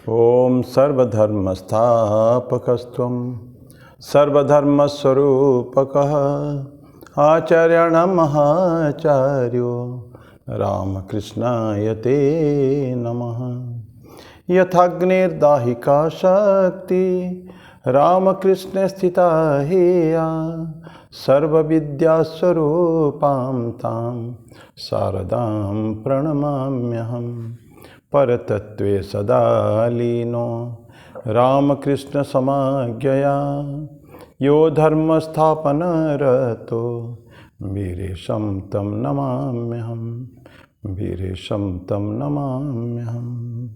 ओम सर्वधर्मस्थापकस्त्वं सर्वधर्मस्वरूपकः आचार्याणामहाचार्यो रामकृष्णाय ते नमः। यथाग्निर्दाहिका शक्ति रामकृष्णे स्थिता हिया सर्वविद्यास्वरूपां तां शारदां प्रणमाम्यहम्। परतत्त्वे सदा लीनो रामकृष्णसमाज्ञया यो धर्मस्थापनरतो वीरेशं तं नमाम्यहम्। वीरेशं तं नमाम्यहम्।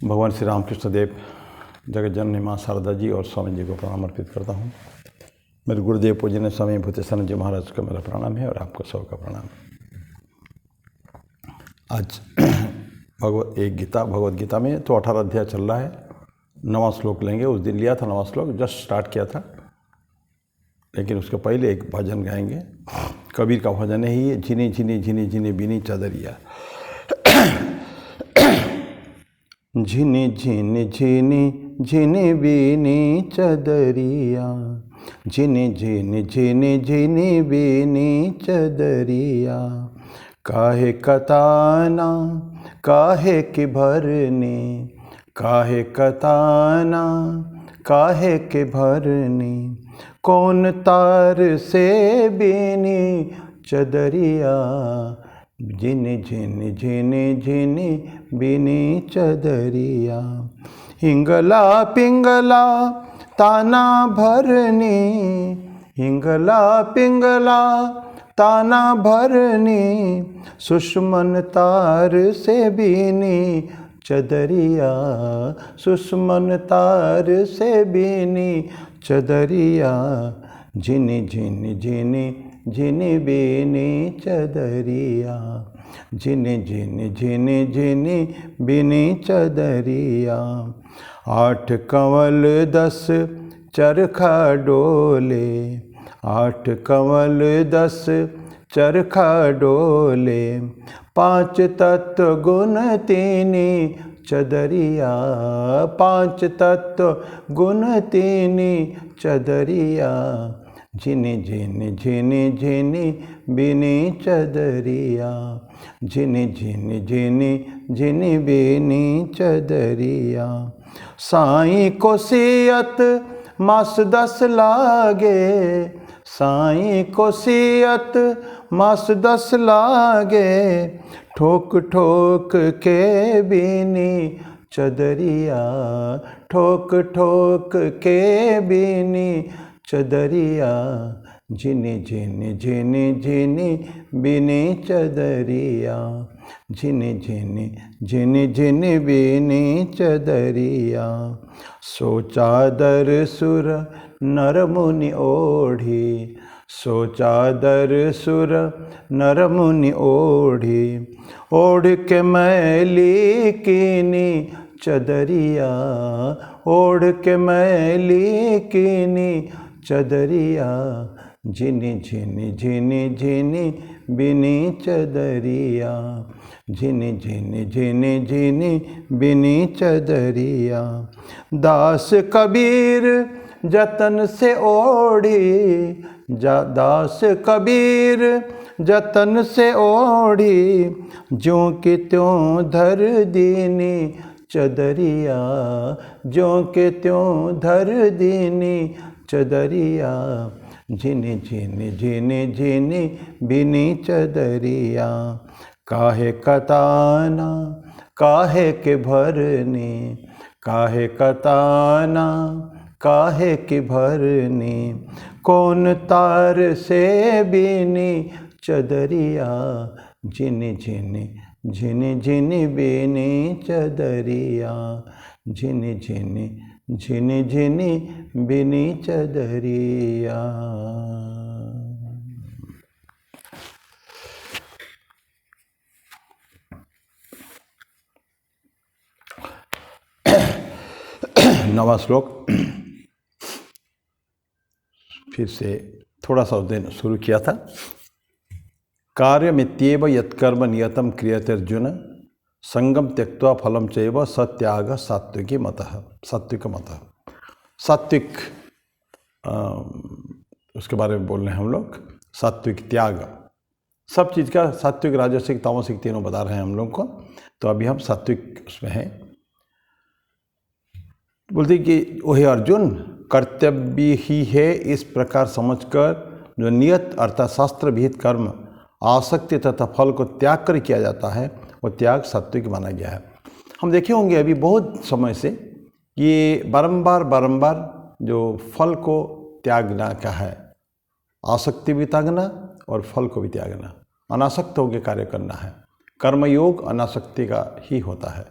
भगवान श्री रामकृष्ण देव, जगत जननी माँ शारदा जी और स्वामी जी को प्रणाम अर्पित करता हूँ। मेरे गुरुदेव पूजनीय स्वामी भूतेश्वर जी महाराज का मेरा प्रणाम है और आपको सबका प्रणाम। आज भगवत गीता में तो 18 अध्याय चल रहा है। 9वां श्लोक लेंगे। उस दिन लिया था 9वां श्लोक, जस्ट स्टार्ट किया था, लेकिन उसके पहले एक भजन गाएंगे। कबीर का भजन है ही, झिनी झिनी झिनी झिनी बिनी चदरिया। झिनी झिनी झिनी झिनी बिनी चदरिया, झिनी झिनी झिनी झिनी बिनी चदरिया। काहे कताना काहे की भरनी, काहे कताना काहे के भरनी। कौन तार से बीनी चदरिया, झिनी झिनी झिनी झिनी बिनी चदरिया। हिंगला पिंगला ताना भरनी, हिंगला पिंगला ताना भरनी। सुषमन तार से बीनी चदरिया, सुषमन तार से बीनी चदरिया। झिनी झिनी झिनी झिनी बीनी चदरिया, झिनी झिनी झिनी झिनी बिनी चदरिया। 8 कंवल 10 चरखा डोले, 8 कंवल 10 चरखा डोले। 5 तत्व गुण तीनी चदरिया, 5 तत्व गुण तीनी चदरिया। झिनी झिनी झिनी झिनी बिनी चदरिया, झिनी झिनी झिनी झिनी बिनी चदरिया। साईं को सियत मास 10 लागे, साईं को सियत मास 10 लागे। ठोक ठोक के बीनी चदरिया, ठोक ठोक के बीनी चदरिया। झिनी झिनी झिनी झिनी बिनी चदरिया, झिनी झिनी झिनी झिनी बिनी चदरिया। सो चादर सुर नर मुनि ओढ़ी, सो चादर सुर नर मुनि ओढ़ी। ओढ़ के मैली कीनी चदरिया, ओढ़ के मैली कीनी चदरिया। झिनी झिनी झिनी झिनी बिनी चदरिया, झिनी झिनी झिनी झिनी बिनी चदरिया। दास कबीर जतन से ओढ़ी, दास कबीर जतन से ओढ़ी। ज्यों कि त्यों धर दीनी चदरिया, ज्यों कि त्यों धर दीनी चदरिया। झिनी झिनी झिनी झिनी बिनी चदरिया। काहे कताना काहे के भरनी, काहे कताना काहे की भरनी। कौन तार से बीनी चदरिया, झिनी झिनी झिनी झिनी बिनी चदरिया, झिनी झिनी झिनी झिनी बिनी चदरिया। नवा श्लोक फिर से थोड़ा सा दिन शुरू किया था। कार्यमित्येव यत्कर्म नियतम क्रियते अर्जुन संगम त्यक्त्वा फलम चैव सत्याग सात्विकी मतः, सात्विक मतः। सात्विक उसके बारे में बोल रहे हैं हम लोग, सात्विक त्याग, सब चीज़ का सात्विक राजसिक तामसिक तीनों बता रहे हैं हम लोग को। तो अभी हम सात्विक उसमें हैं। बोलते कि वही अर्जुन, कर्तव्य ही है इस प्रकार समझकर जो नियत अर्थात शास्त्र विहित कर्म आसक्ति तथा फल को त्याग कर किया जाता है, वो त्याग सात्विक माना गया है। हम देखे होंगे अभी बहुत समय से ये बारंबार जो फल को त्यागना का है, आसक्ति भी त्यागना और फल को भी त्यागना, अनासक्त होकर कार्य करना है। कर्मयोग अनासक्ति का ही होता है।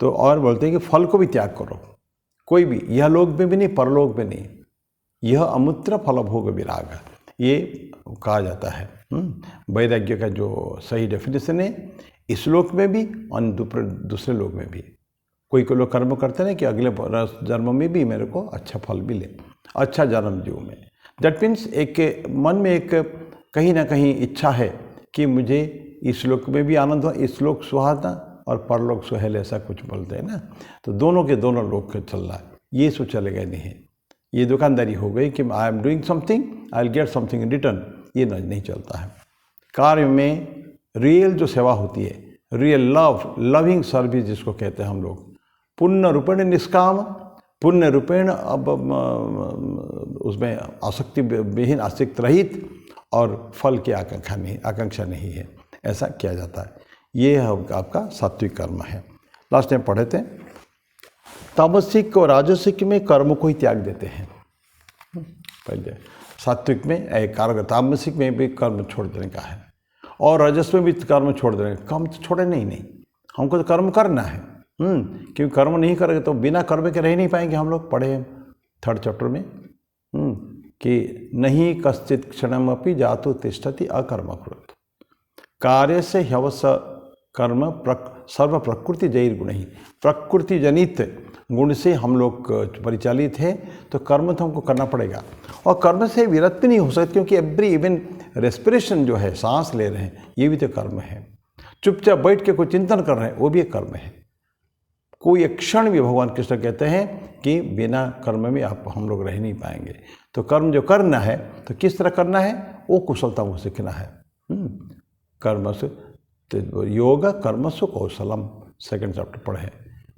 तो और बोलते हैं कि फल को भी त्याग करो, कोई भी, यह लोक में भी नहीं परलोक में नहीं, यह अमूत्र फल भोग विराग, ये कहा जाता है। वैराग्य का जो सही डेफिनेशन है, इस लोक में भी और दूसरे लोक में भी। कोई लोग कर्म करते हैं कि अगले जन्म में भी मेरे को अच्छा फल मिले, अच्छा जन्म जीव में। दैट मीन्स एक मन में एक कहीं ना कहीं इच्छा है कि मुझे इस लोक में भी आनंद हो, इस लोक सुहाना और परलोक सुहेल, ऐसा कुछ बोलते हैं ना। तो दोनों के दोनों लोक चल रहा है, ये सो चलेगा नहीं है। ये दुकानदारी हो गई कि I am doing something, I will get something in return, ये नहीं चलता है। कार्य में रियल जो सेवा होती है, रियल लव, लविंग सर्विस जिसको कहते हैं हम लोग, पुण्य रूपेण निष्काम, पुण्य रूपेण अब उसमें आसक्ति विहीन, आसक्त रहित और फल की आकांक्षा नहीं है, ऐसा किया जाता है। ये आपका सात्विक कर्म है। लास्ट टाइम पढ़े थे, तामसिक और राजसिक में कर्म को ही त्याग देते हैं। पहले सात्विक में एक कार्य, तामसिक में भी कर्म छोड़ देने का है और रजस में भी कर्म छोड़ देने का। कर्म तो छोड़े नहीं, हमको तो कर्म करना है। क्योंकि कर्म नहीं करेंगे तो बिना कर्म के रह नहीं पाएंगे। हम लोग पढ़े 3rd चैप्टर में कि नहीं कश्चित क्षणमपि जातु तिष्ठति अकर्मकृत, कार्य से ह्यवस कर्म सर्व प्रकृति जैर गुण ही, प्रकृति जनित गुण से हम लोग परिचालित है, तो कर्म तो हमको करना पड़ेगा। और कर्म से विरत भी नहीं हो सकते, क्योंकि एवरी इवन रेस्पिरेशन जो है, सांस ले रहे हैं, ये भी तो कर्म है। चुपचाप बैठ के कोई चिंतन कर रहे हैं, वो भी एक कर्म है। कोई एक क्षण भी भगवान कृष्ण कहते हैं कि बिना कर्म में आप हम लोग रह नहीं पाएंगे। तो कर्म जो करना है, तो किस तरह करना है, वो कुशलता को सीखना है। कर्मसु योग कर्मसु कौशलम, 2nd चैप्टर पढ़े।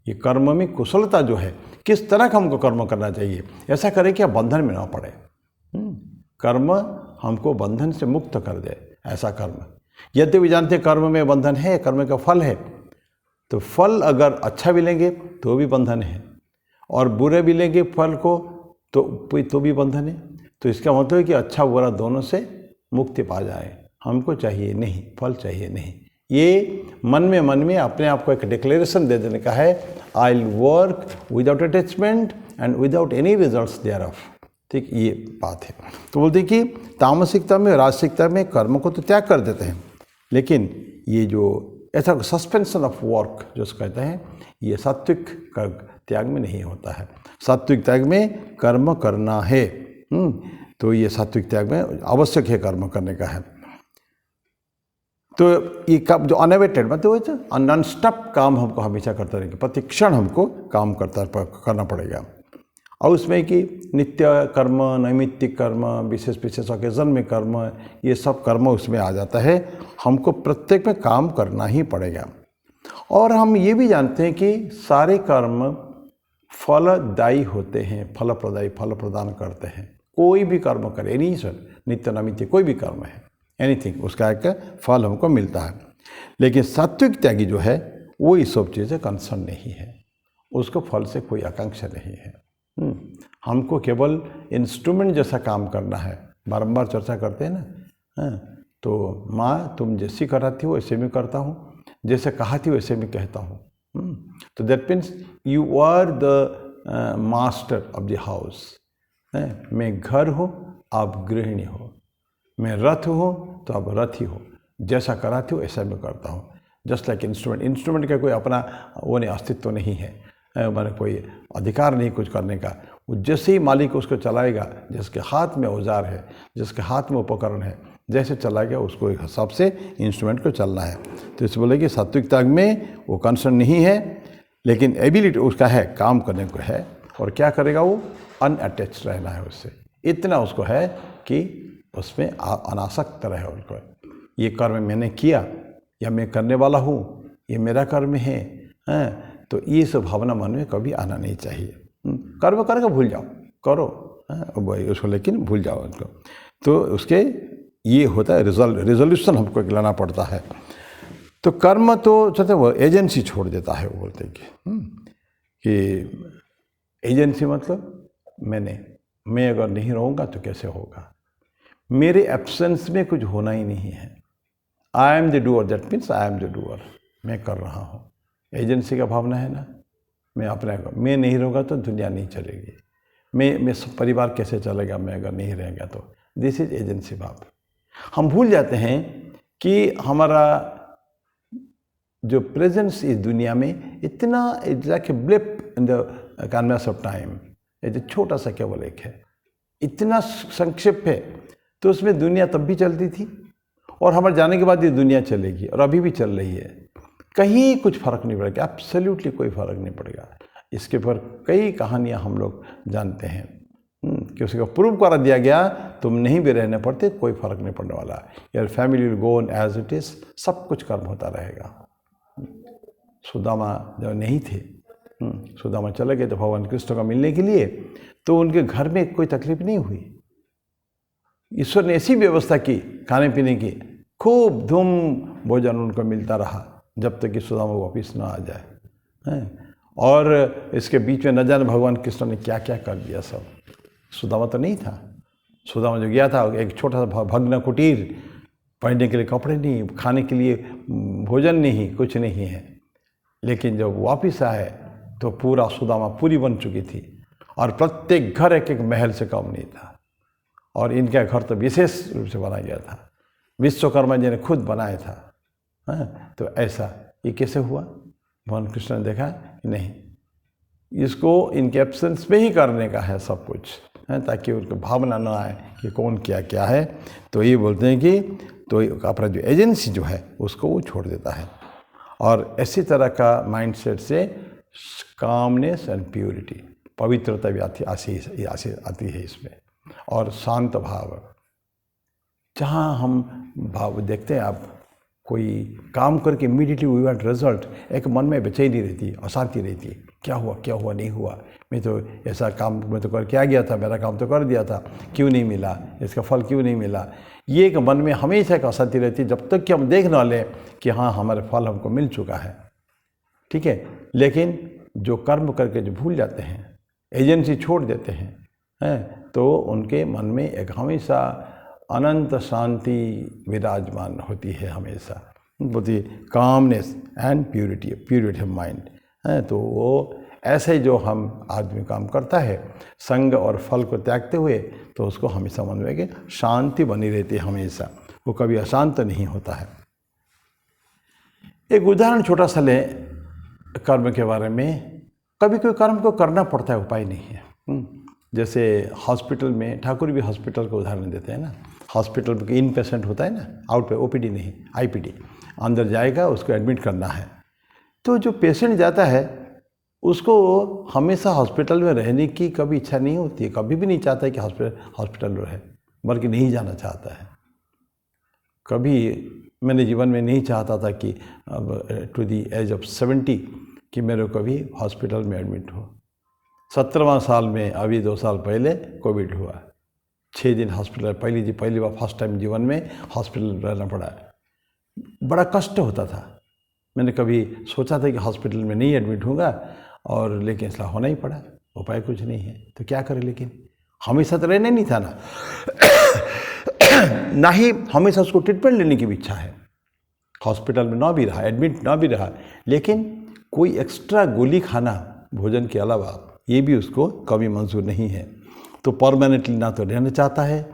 ये कर्म में कुशलता जो है, किस तरह का हमको कर्म करना चाहिए, ऐसा करें कि आप बंधन में ना पड़े। कर्म हमको बंधन से मुक्त कर दे, ऐसा कर्म। यदि भी जानते कर्म में बंधन है, कर्म का फल है, तो फल अगर अच्छा भी लेंगे तो भी बंधन है, और बुरे भी लेंगे फल को तो भी बंधन है। तो इसका मतलब है कि अच्छा बुरा दोनों से मुक्ति पा जाए। हमको चाहिए नहीं, फल चाहिए नहीं। ये मन में अपने आप को एक डिक्लेरेशन दे देने का है, I will work without attachment and without any results thereof. ठीक, ये बात है। तो बोलते हैं कि तामसिकता में, राजसिकता में कर्म को तो त्याग कर देते हैं, लेकिन ये जो ऐसा सस्पेंशन ऑफ वर्क जो कहते हैं, ये सात्विक का त्याग में नहीं होता है। सात्विक त्याग में कर्म करना है। तो ये सात्विक त्याग में आवश्यक है कर्म करने का है। तो ये जो अनअवेटेड मतलब नॉन स्टॉप काम हमको हमेशा करता रहेगा, प्रति क्षण हमको काम करना पड़ेगा। और उसमें कि नित्य कर्म, नैमित्तिक कर्म, विशेष ओकेजन में कर्म, ये सब कर्म उसमें आ जाता है। हमको प्रत्येक में काम करना ही पड़ेगा। और हम ये भी जानते हैं कि सारे कर्म फलदायी होते हैं, फलप्रदायी, फल प्रदान करते हैं। कोई भी कर्म करे, एनी सर, नित्य नैमित्य कोई भी कर्म है, एनीथिंग, उसका एक फल हमको मिलता है। लेकिन सात्विक त्यागी जो है, वो ये सब चीज़ें कंसर्न नहीं है, उसको फल से कोई आकांक्षा नहीं है। हमको केवल इंस्ट्रूमेंट जैसा काम करना है। बारंबार चर्चा करते हैं ना, तो माँ तुम जैसी कराती हो वैसे मैं करता हूँ, जैसे कहाती वैसे मैं कहता हूँ। तो that means you are the master of the house. मैं घर हो, आप गृहिणी हो, मैं रथ हो तो आप रथी हो, जैसा कराती हो ऐसा मैं करता हूँ। जस्ट लाइक इंस्ट्रूमेंट का कोई अपना वो नहीं, अस्तित्व नहीं है, मैंने कोई अधिकार नहीं कुछ करने का। वो जैसे ही मालिक उसको चलाएगा, जिसके हाथ में औजार है, जिसके हाथ में उपकरण है, जैसे चला गया उसको एक हिसाब से इंस्ट्रूमेंट को चलना है। तो इसे बोले कि सात्विक त्याग में वो कंसर्न नहीं है, लेकिन एबिलिटी उसका है, काम करने को है। और क्या करेगा वो? अनअटैच्ड रहना है उससे, इतना उसको है कि उसमें अनासक्त रहे उनको। ये कर्म मैंने किया या मैं करने वाला हूँ, ये मेरा कर्म है, तो ये सब भावना मन में कभी आना नहीं चाहिए। कर्म करके भूल जाओ, करो उसको, लेकिन भूल जाओ उसको। तो उसके ये होता है रिजोल्यूशन हमको लाना पड़ता है। तो कर्म तो चलते वो एजेंसी छोड़ देता है। वो बोलते कि एजेंसी मतलब मैं अगर नहीं रहूँगा तो कैसे होगा, मेरे एब्सेंस में कुछ होना ही नहीं है। I am the doer, that means I am the doer, मैं कर रहा हूँ। एजेंसी का भावना है ना, मैं नहीं रहूँगा तो दुनिया नहीं चलेगी, मैं परिवार कैसे चलेगा मैं अगर नहीं रहेगा तो। दिस इज एजेंसी भाव। हम भूल जाते हैं कि हमारा जो प्रेजेंस इस दुनिया में इतना it's like a blip in the canvas of time, ये जो छोटा सा केवल एक है, इतना संक्षिप्त है। तो उसमें दुनिया तब भी चलती थी और हमारे जाने के बाद ये दुनिया चलेगी और अभी भी चल रही है। कहीं कुछ फर्क नहीं पड़ेगा, एब्सोल्युटली कोई फर्क नहीं पड़ेगा। इसके पर कई कहानियाँ हम लोग जानते हैं कि उसको प्रूव करा दिया गया, तुम नहीं भी रहने पड़ते, कोई फर्क नहीं पड़ने वाला। यार family will go on as it is, सब कुछ कर्म होता रहेगा। सुदामा जब नहीं थे, सुदामा चले गए तो भगवान कृष्ण का मिलने के लिए, तो उनके घर में कोई तकलीफ नहीं हुई। ईश्वर ने ऐसी व्यवस्था की खाने पीने की, खूब धूम भोजन उनको मिलता रहा जब तक कि सुदामा वापिस ना आ जाए। और इसके बीच में न जाने भगवान कृष्ण ने क्या क्या कर दिया सब। सुदामा तो नहीं था, सुदामा जो गया था एक छोटा सा भग्न कुटीर, पहनने के लिए कपड़े नहीं, खाने के लिए भोजन नहीं, कुछ नहीं है। लेकिन जब वापिस आए तो पूरा सुदामा पूरी बन चुकी थी और प्रत्येक घर एक एक महल से कम नहीं था। और इनका घर तो विशेष रूप से बनाया गया था, विश्वकर्मा जी ने खुद बनाया था। तो ऐसा ये कैसे हुआ? भगवान कृष्ण ने देखा कि नहीं, इसको इनके एब्सेंस में ही करने का है सब कुछ, ताकि उनको भावना ना आए कि कौन क्या है। तो ये बोलते हैं कि तो अपना जो एजेंसी जो है उसको वो छोड़ देता है। और इसी तरह का माइंडसेट से कामनेस एंड प्योरिटी, पवित्रता भी आती है इसमें। और शांत भाव, जहाँ हम भाव देखते हैं आप, कोई काम करके इमीडिएटली वी वांट रिजल्ट, एक मन में बेचैनी रहती, अशांति रहती, क्या हुआ नहीं हुआ, मैं तो ऐसा काम मैं तो करके आ गया था, मेरा काम तो कर दिया था, क्यों नहीं मिला, इसका फल क्यों नहीं मिला। ये एक मन में हमेशा एक अशांति रहती है जब तक कि हम देख ना लें कि हाँ हमारे फल हमको मिल चुका है, ठीक है। लेकिन जो कर्म करके जो भूल जाते हैं, एजेंसी छोड़ देते हैं, तो उनके मन में एक हमेशा अनंत शांति विराजमान होती है हमेशा, बोलती calmness and purity of mind. तो वो ऐसे जो हम आदमी काम करता है संग और फल को त्यागते हुए, तो उसको हमेशा मन में कि शांति बनी रहती है हमेशा, वो कभी अशांत नहीं होता है। एक उदाहरण छोटा सा लें कर्म के बारे में। कभी कोई कर्म को करना पड़ता है, उपाय नहीं है। जैसे हॉस्पिटल में, ठाकुर भी हॉस्पिटल का उदाहरण देते हैं ना। हॉस्पिटल में इन पेशेंट होता है ना, आउट पे ओपीडी नहीं, आईपीडी, अंदर जाएगा उसको एडमिट करना है। तो जो पेशेंट जाता है उसको हमेशा हॉस्पिटल में रहने की कभी इच्छा नहीं होती है, कभी भी नहीं चाहता है कि हॉस्पिटल में रहे, बल्कि नहीं जाना चाहता है। कभी मैंने जीवन में नहीं चाहता था कि अब टू दी एज ऑफ 70 कि मेरे को भी हॉस्पिटल में एडमिट हो। 17वां साल में, अभी 2 साल पहले कोविड हुआ, 6 दिन हॉस्पिटल, पहली बार फर्स्ट टाइम जीवन में हॉस्पिटल रहना पड़ा। बड़ा कष्ट होता था। मैंने कभी सोचा था कि हॉस्पिटल में नहीं एडमिट होगा, और लेकिन इसलिए होना ही पड़ा, उपाय कुछ नहीं है तो क्या करें। लेकिन हमेशा तो रहना नहीं था ना ना ही हमेशा उसको ट्रीटमेंट लेने की भी इच्छा है, हॉस्पिटल में ना भी रहा, एडमिट ना भी रहा, लेकिन कोई एक्स्ट्रा गोली खाना भोजन के अलावा ये भी उसको कभी मंजूर नहीं है। तो परमानेंटली ना तो रहना चाहता है,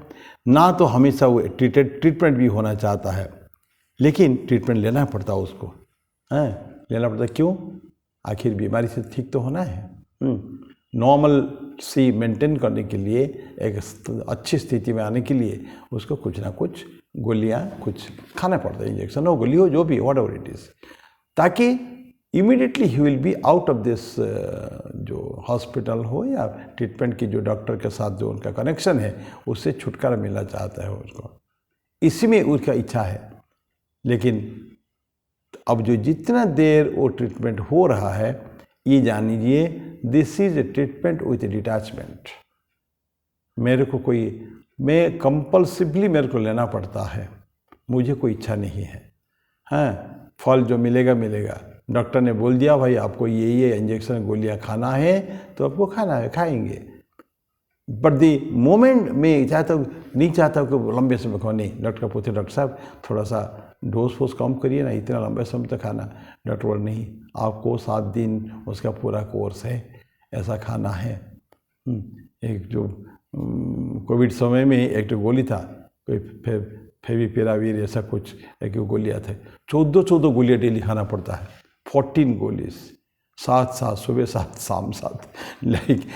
ना तो हमेशा वो ट्रीटमेंट भी होना चाहता है, लेकिन ट्रीटमेंट लेना पड़ता उसको, लेना पड़ता। क्यों? आखिर बीमारी से ठीक तो होना है। नॉर्मल सी मेंटेन करने के लिए, एक अच्छी स्थिति में आने के लिए उसको कुछ ना कुछ गोलियां कुछ खाना पड़ता है, इंजेक्शन हो, गोली हो, जो भी, वॉट एवर इट इज़, ताकि immediately he will be out of this जो हॉस्पिटल हो या ट्रीटमेंट की जो डॉक्टर के साथ जो उनका कनेक्शन है उससे छुटकारा मिलना चाहता है उसको, इसी में उसका इच्छा है। लेकिन अब जो जितना देर वो ट्रीटमेंट हो रहा है, ये जान लीजिए this is a treatment with detachment. मेरे को मैं कंपल्सिवली मेरे को लेना पड़ता है, मुझे कोई इच्छा नहीं है। हाँ, फल जो मिलेगा मिलेगा, डॉक्टर ने बोल दिया भाई आपको ये इंजेक्शन गोलियां खाना है तो आपको खाना है, खाएंगे। बट दी मोमेंट मैं चाहता हूँ, नहीं चाहता हूँ कि लंबे समय खाओ, नहीं। डॉक्टर पूछे डॉक्टर साहब थोड़ा सा डोज फोस कम करिए ना, इतना लंबे समय तक खाना। डॉक्टर बोले नहीं, आपको 7 दिन उसका पूरा कोर्स है, ऐसा खाना है। एक जो कोविड समय में एक तो गोली था, कोई फेविपिरावीर ऐसा कुछ एक गोलियाँ थे, 14 गोलियाँ डेली खाना पड़ता है, 14 गोलीज, 7 सुबह 7 शाम 7, लाइक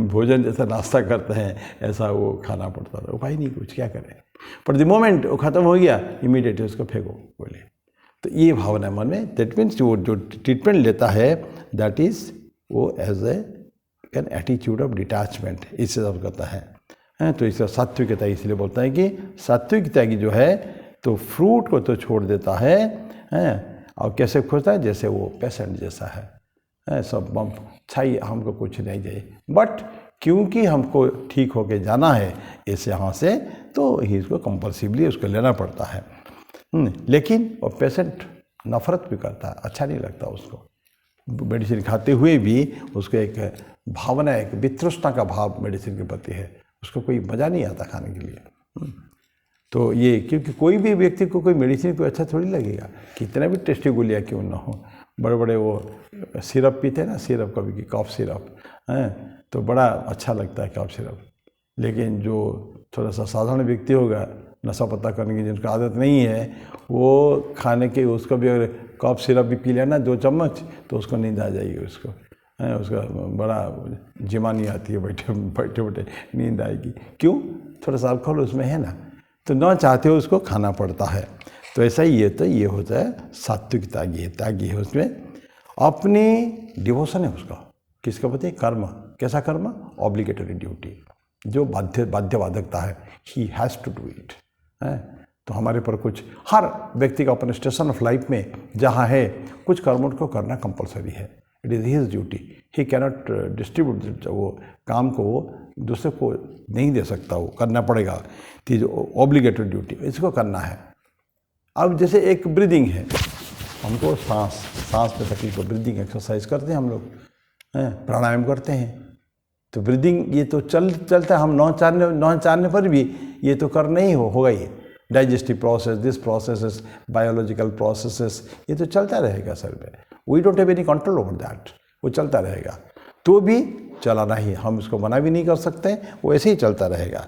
भोजन जैसा नाश्ता करते हैं ऐसा वो खाना पड़ता था। उपाय नहीं कुछ, क्या करें। पर द मोमेंट वो ख़त्म हो गया, इमीडिएटली उसको फेंको गोली। तो ये भावना मन में, दैट मीन्स वो जो ट्रीटमेंट लेता है दैट इज़ वो as an attitude of detachment, इससे सब करता है। तो इसका सात्विकता इसलिए बोलता है कि सात्विकता की जो है तो फ्रूट को तो छोड़ देता है, और कैसे खोजता है, जैसे वो पेशेंट जैसा है, सब चाहिए हमको कुछ नहीं चाहिए, बट क्योंकि हमको ठीक होके जाना है इस यहाँ से, तो ही इसको कंपल्सिवली उसको लेना पड़ता है। लेकिन वो पेशेंट नफरत भी करता है, अच्छा नहीं लगता उसको, मेडिसिन खाते हुए भी उसको एक भावना, एक वितृष्णा का भाव मेडिसिन के प्रति है, उसको कोई मज़ा नहीं आता खाने के लिए। तो ये क्योंकि कोई भी व्यक्ति को कोई मेडिसिन को अच्छा थोड़ी लगेगा, कितना भी टेस्टी गोलियाँ क्यों ना हो। बड़े बड़े वो सिरप पीते हैं ना, सिरप कभी की कॉफ सिरप, तो बड़ा अच्छा लगता है कॉफ सिरप। लेकिन जो थोड़ा सा साधारण व्यक्ति होगा, नशा पत्ता करने की जिनका आदत नहीं है, वो खाने के उसको भी अगर कॉफ सिरप भी पी लेना 2 चम्मच तो उसको नींद आ जाएगी, उसका बड़ा जिमा नहीं आती है, बैठे बैठे नींद आएगी। क्यों? थोड़ा सा अल्कोहल उसमें है ना, तो ना चाहते हो उसको खाना पड़ता है। तो ऐसा ही है, तो ये होता है सात्विक त्यागी है उसमें, अपनी डिवोशन है उसका, किसका प्रति? कर्म। कैसा कर्म? ऑब्लिगेटरी ड्यूटी, जो बाध्यबाधकता है, he has to do it. तो हमारे पर कुछ, हर व्यक्ति का अपने स्टेशन ऑफ लाइफ में जहाँ है कुछ कर्मों को करना कंपलसरी है, it is his duty, he cannot distribute, वो काम को वो दूसरे को नहीं दे सकता, वो करना पड़ेगा, कि जो ऑब्लिगेटरी ड्यूटी इसको करना है। अब जैसे एक ब्रीदिंग है, हमको सांस में तकलीफ हो, ब्रीदिंग एक्सरसाइज करते हैं हम लोग, प्राणायाम करते हैं, तो ब्रीदिंग ये तो चलता है, हम नौ चारने पर भी ये तो करना ही होगा ही। Digestive process, this process, biological processes, ये तो चलता रहेगा सर में, we don't have any control over that, वो चलता रहेगा। तो भी चलाना ही, हम उसको मना भी नहीं कर सकते, वो ऐसे ही चलता रहेगा।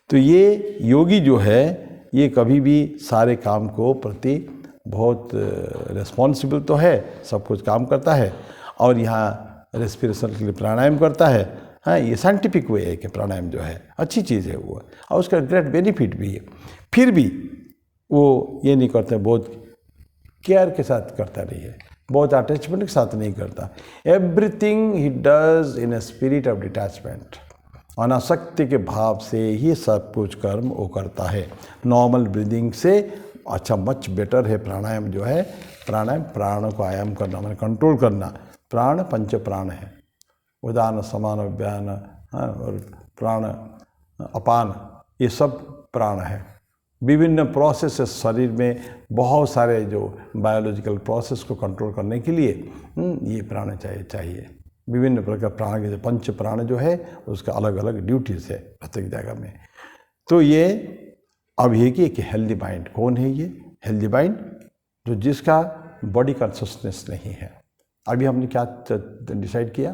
तो ये योगी जो है ये कभी भी सारे काम को प्रति बहुत रिस्पॉन्सिबल तो है, सब कुछ काम करता है, और यहाँ रेस्पिरेशन के लिए प्राणायाम करता है। हाँ, ये साइंटिफिक वे है कि प्राणायाम जो है अच्छी चीज़ है वो, और उसका ग्रेट बेनिफिट भी है। फिर भी वो ये नहीं करते, बहुत केयर के साथ करता नहीं है, बहुत अटैचमेंट के साथ नहीं करता। Everything he does in a spirit of detachment, अनासक्ति के भाव से ही सब कुछ कर्म वो करता है। नॉर्मल ब्रीदिंग से अच्छा मच बेटर है प्राणायाम जो है। प्राणायाम प्राण को आयाम करना, मैंने कंट्रोल करना। प्राण 5 प्राण है, उदान समान व्यान और प्राण अपान, ये सब प्राण है। विभिन्न प्रोसेसेस शरीर में, बहुत सारे जो बायोलॉजिकल प्रोसेस को कंट्रोल करने के लिए ये प्राण चाहिए। विभिन्न प्रकार प्राण के 5 प्राण जो है उसका अलग अलग ड्यूटीज़ है प्रत्येक जगह में। तो ये अब ये कि एक हेल्दी माइंड, कौन है ये हेल्दी माइंड? जो जिसका बॉडी कॉन्शसनेस नहीं है। अभी हमने क्या डिसाइड किया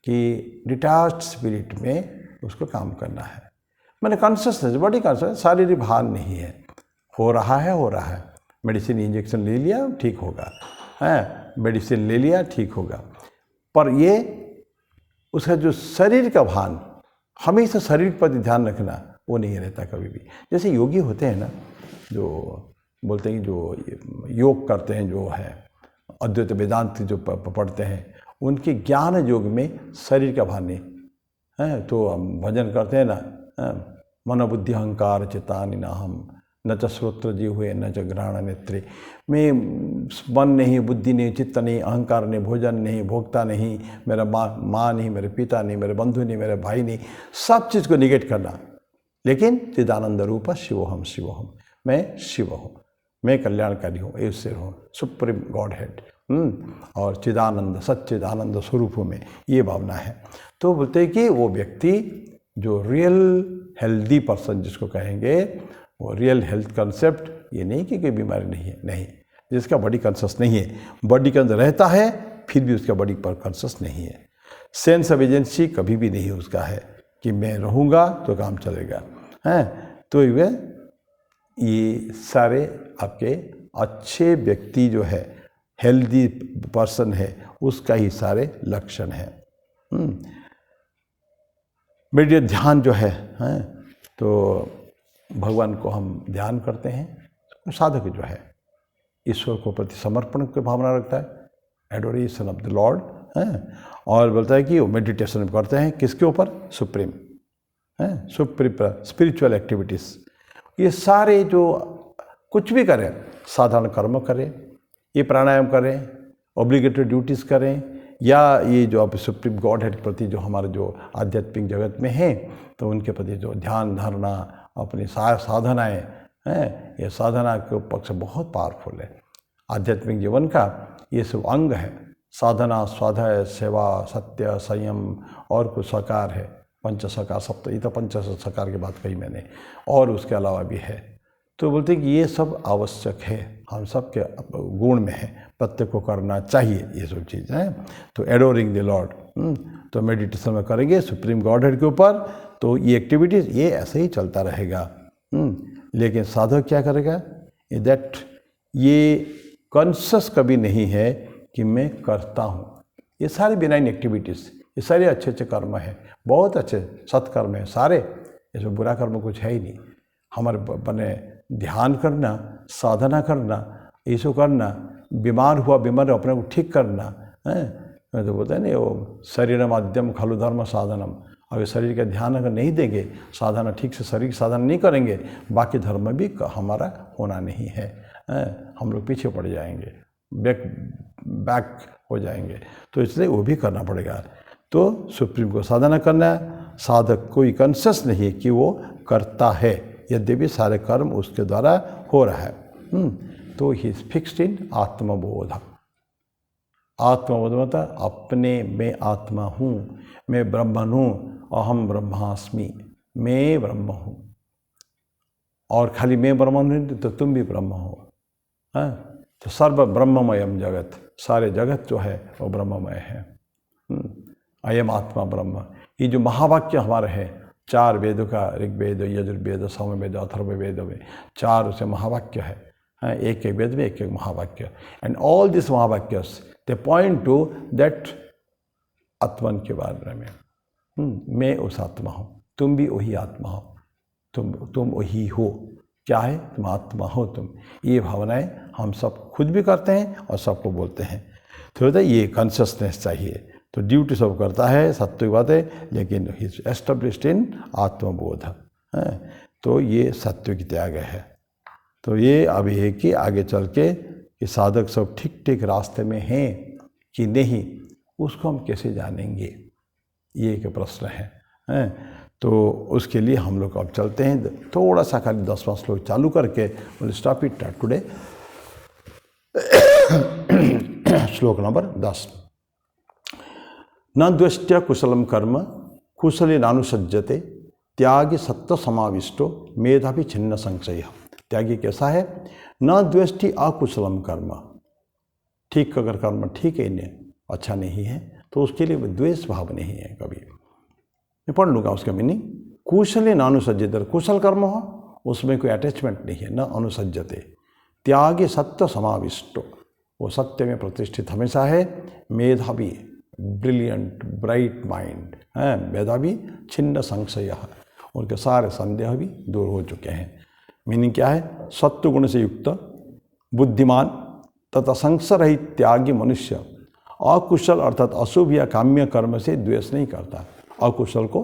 कि डिटैच्ड स्पिरिट में उसको काम करना है। मैंने कॉन्शसनेस, बॉडी कॉन्शसनेस, शारीरिक भान नहीं है, हो रहा है। मेडिसिन इंजेक्शन ले लिया ठीक होगा, मेडिसिन ले लिया ठीक होगा, पर ये उसका जो शरीर का भान, हमेशा शरीर पर ध्यान रखना, वो नहीं रहता कभी भी। जैसे योगी होते हैं ना, जो बोलते हैं कि जो योग करते हैं, जो है अद्वैत वेदांत जो पढ़ते हैं, उनके ज्ञान योग में शरीर का भान नहीं है। तो हम भजन करते हैं ना, मनोबुद्धि अहंकार चितानि नाहम न च श्रोत्र जी हुए न च घ्राण नेत्रे। मैं मन नहीं, बुद्धि नहीं, चित्त नहीं, अहंकार नहीं, भोजन नहीं, भोक्ता नहीं, मेरा माँ नहीं, मेरे पिता नहीं, मेरे बंधु नहीं, मेरे भाई नहीं, सब चीज़ को निगेट करना। लेकिन चिदानंद रूप शिवोहम शिवोहम, मैं शिव हूँ, मैं कल्याणकारी हूँ, ईश्वर हूँ, सुप्रीम गॉड हेड, और चिदानंद सच्चिदानंद स्वरूप में, ये भावना है। तो बोलते हैं कि वो व्यक्ति जो रियल हेल्दी पर्सन जिसको कहेंगे, वो रियल हेल्थ कंसेप्ट, ये नहीं कि कोई बीमारी नहीं है, नहीं, जिसका बॉडी कॉन्शियस नहीं है, बॉडी के अंदर रहता है फिर भी उसका बॉडी पर कॉन्शियस नहीं है, सेंस ऑफ एजेंसी कभी भी नहीं उसका है कि मैं रहूँगा तो काम चलेगा, हैं। तो ये सारे आपके अच्छे व्यक्ति जो है, हेल्दी पर्सन है, उसका ही सारे लक्षण है। मेडिटेट ध्यान जो है, तो भगवान को हम ध्यान करते हैं। साधक जो है ईश्वर को प्रति समर्पण की भावना रखता है, एडोरेशन ऑफ द लॉर्ड, और बोलता है कि वो मेडिटेशन करते हैं किसके ऊपर, सुप्रीम, सुप्रीम स्पिरिचुअल एक्टिविटीज़। ये सारे जो कुछ भी करें, साधारण कर्म करें, ये प्राणायाम करें, ऑब्लिगेटरी ड्यूटीज़ करें, या ये जो आप सुप्रीम गॉड हेड के प्रति जो हमारे जो आध्यात्मिक जगत में हैं, तो उनके प्रति जो ध्यान धारणा, अपनी साधनाएँ हैं, ये साधना के पक्ष बहुत पावरफुल है। आध्यात्मिक जीवन का ये सब अंग है, साधना, स्वाध्याय, सेवा, सत्य, संयम, और कुछ सकार है, पंच सकार सप्त, ये तो पंच सकार की बात कही मैंने, और उसके अलावा भी है। तो बोलते हैं कि ये सब आवश्यक है, हम सब के गुण में है, प्रत्येक को करना चाहिए ये सब चीज़ है। तो एडोरिंग द लॉर्ड, तो मेडिटेशन में करेंगे सुप्रीम गॉड हेड के ऊपर, तो ये एक्टिविटीज़ ये ऐसे ही चलता रहेगा। लेकिन साधक क्या करेगा, दैट ये कॉन्शियस कभी नहीं है कि मैं करता हूँ। ये सारे बिनाइन एक्टिविटीज़, ये सारे अच्छे अच्छे कर्म हैं, बहुत अच्छे सत्कर्म हैं सारे, इसमें बुरा कर्म कुछ है ही नहीं। हमारे बने ध्यान करना, साधना करना, ये सब करना, बीमार हुआ बीमार अपने को ठीक करना है। मैं तो बोलता है ना, वो शरीर माध्यम खलु धर्म साधनम। अगर शरीर का ध्यान अगर नहीं देंगे, साधना ठीक से शरीर साधना नहीं करेंगे, बाकी धर्म भी हमारा होना नहीं है, हम लोग पीछे पड़ जाएंगे, बैक हो जाएंगे। तो इसलिए वो भी करना पड़ेगा। तो सुप्रीम को साधना करना है, साधक कोई कॉन्शियस नहीं है कि वो करता है, यद्यपि सारे कर्म उसके द्वारा हो रहा है। तो ही इज फिक्स्ड इन आत्मबोध। आत्मबोध मतलब अपने में आत्मा हूँ, मैं ब्रह्मन हूँ, अहम ब्रह्मास्मि, मैं ब्रह्म हूँ। और खाली मैं ब्रह्म नहीं तो तुम भी ब्रह्म हो। तो सर्व ब्रह्ममयम जगत, सारे जगत जो है वो ब्रह्ममय है। अयम आत्मा ब्रह्म, ये जो महावाक्य हमारे हैं, 4 वेदों का, ऋग्वेद, यजुर्वेद, सामवेद, अथर्ववेद में 4 उसे महावाक्य है, एक एक वेद में एक एक महावाक्य। एंड ऑल दिस महावाक्यस दे पॉइंट टू दैट आत्मन के बारे में। मैं उस आत्मा हूँ, तुम भी वही आत्मा हो, तुम वही हो। क्या है, तुम आत्मा हो तुम। ये भावनाएं हम सब खुद भी करते हैं और सबको बोलते हैं। तो ये कॉन्शियसनेस चाहिए। तो ड्यूटी सब करता है, सात्विक बात है, लेकिन ही इज एस्टेब्लिश्ड इन आत्मबोध है। तो ये सात्विक त्याग है। तो ये अभी है कि आगे चल के ये साधक सब ठीक ठीक रास्ते में हैं कि नहीं, उसको हम कैसे जानेंगे, ये एक प्रश्न है। तो उसके लिए हम लोग अब चलते हैं, थोड़ा सा खाली 10वां श्लोक चालू करके विल स्टॉप इट टुडे। श्लोक नंबर 10। न द्वेष्ट्य कुशलम कर्म कुशले नानुसज्जते त्यागी सत्व समाविष्टो मेधावी छिन्न संशय। त्यागी कैसा है, न द्वेष्टि अकुशलम कर्म, ठीक अगर कर्म ठीक है, नहीं अच्छा नहीं है तो उसके लिए द्वेष भाव नहीं है कभी। मैं पढ़ लूँगा उसका मीनिंग। कुशले नानुसज्जते, कुशल कर्म हो उसमें कोई अटैचमेंट नहीं है, न अनुसज्जते। त्यागी सत्य समाविष्टो, वो सत्य में प्रतिष्ठित हमेशा है। मेधावी, ब्रिलियंट, ब्राइट माइंड है, मेधावी छिन्न संशय, उनके सारे संदेह भी दूर हो चुके हैं। मीनिंग क्या है? सत्व गुण से युक्त, बुद्धिमान तथा संशय रहित त्यागी मनुष्य अकुशल अर्थात अशुभ या काम्य कर्म से द्वेष नहीं करता। अकुशल को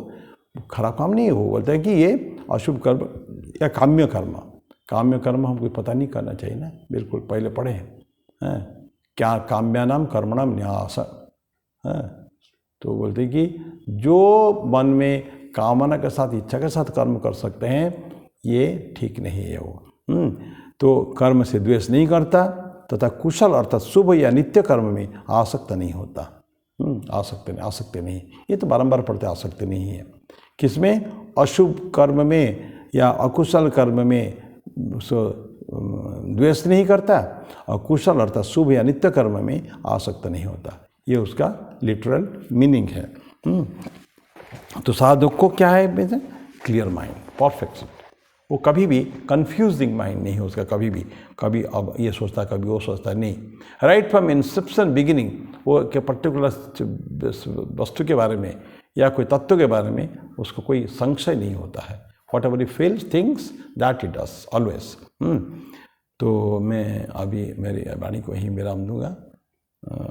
खराब काम नहीं, वो बोलते हैं कि ये अशुभ कर्म या काम्य कर्म हमको पता नहीं करना चाहिए ना, बिल्कुल पहले पढ़े हैं क्या काम्यानाम कर्मणाम न्यास है। तो बोलते हैं कि जो मन में कामना के साथ, इच्छा के साथ कर्म कर सकते हैं, ये ठीक नहीं है वो। तो कर्म से द्वेष नहीं करता तथा कुशल अर्थात शुभ या नित्य कर्म में आसक्त नहीं होता। आसक्त नहीं, ये तो बारंबार पढ़ते, आसक्त नहीं है। किसमें? अशुभ कर्म में या अकुशल कर्म में द्वेष नहीं करता, और कुशल अर्थात शुभ या नित्य कर्म में आसक्त नहीं होता। ये उसका लिटरल मीनिंग है। तो साधक को क्या है? Clear mind, perfect. वो कभी भी कंफ्यूजिंग माइंड नहीं है उसका, कभी अब ये सोचता, कभी वो सोचता नहीं। राइट फ्रॉम इंसेप्शन बिगिनिंग वो के पर्टिकुलर वस्तु के बारे में या कोई तत्व के बारे में उसको कोई संशय नहीं होता है। What ever he feels things that he does always. तो मैं अभी मेरी वाणी को ही विराम दूंगा।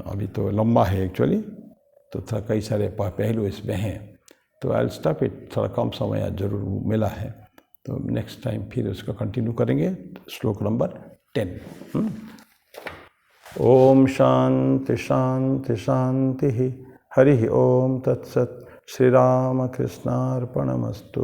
अभी तो लंबा है एक्चुअली, तो थोड़ा कई सारे पहलू इसमें हैं, तो आई विल स्टॉप इट। थोड़ा कम समय जरूर मिला है, तो नेक्स्ट टाइम फिर उसको कंटिन्यू करेंगे। श्लोक नंबर 10। ओम शांति शांति शांति। हरि ओम तत्सत। श्री राम कृष्णार्पणमस्तु।